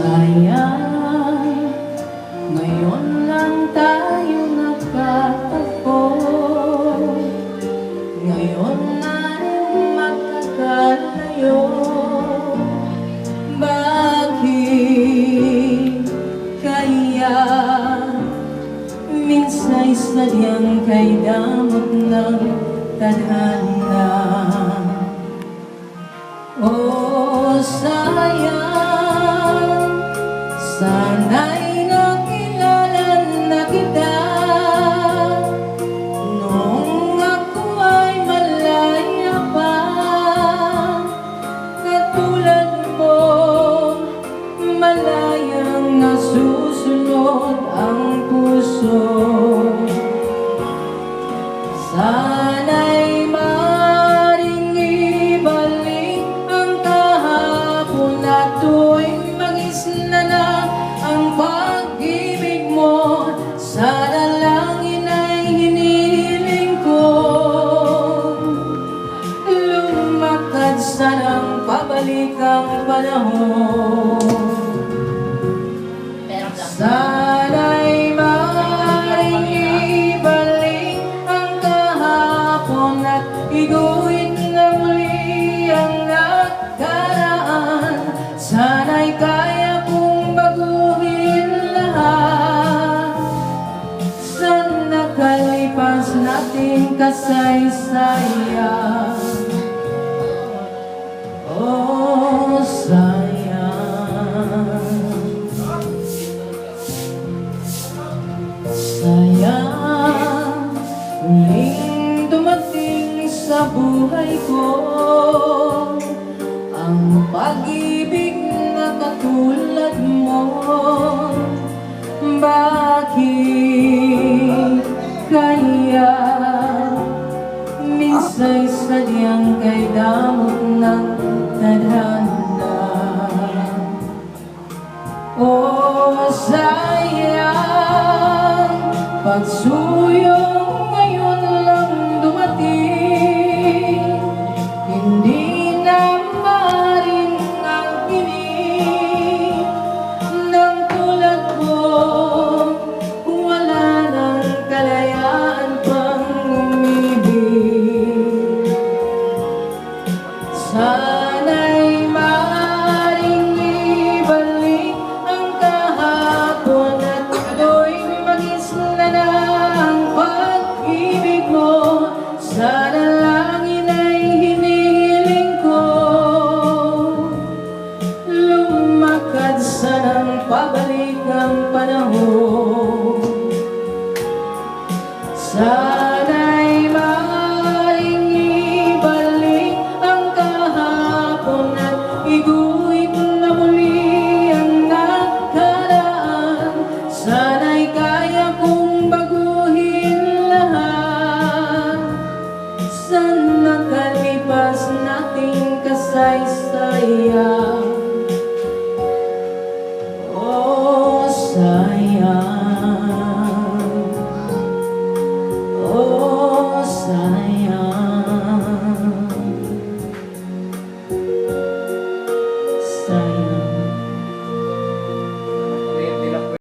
Sayang, ngayon lang tayo nagkatagpo. Ngayon na rin magkakalayo. Bakit kaya minsa'y sadyang kay damot ng tadhana? Oh, sayang, sana'y nakilala na kita nung ako ay malaya pa. Katulad mo, malayang nasusunod ang puso. Sana'y maring ibalik ang kahapon na tuwing mag-isla na ang pag-ibig mo. Sana lang ina'y hinihiling ko, lumakad sanang pabalik ang panahon. Sana'y maring ibalik ang kahapon at iguhin na muli ang nakaraan. Sana'y kaya kong baguhin lahat sa nakalipas nating kasaysayan. Oh, sayang, sayang, muling dumating sa buhay ko ang pag-ibig na katulad mo. Bakit kaya minsa'y sadyang kay damot ng tadhana? Oh, sayang, pagsuyong ngayon lang dumating, hindi na maaaring ang piling ng tulad mo. Wala nang kalayaan pang umibig. Sana'y maaaring ibalik ang kahapon at tuwing mag-isla na ang pag-ibig mo. Sana lang ina'y hinihiling ko, lumakad sanang pabalik ang panahon. Sana'y maaaring ibalik ang kahapon at iguhit na muli ang nakaraan. Sana'y kaya kong baguhin lahat sa nakalipas nating kasaysayan. Oh, sayang, oh, sayang, sayang.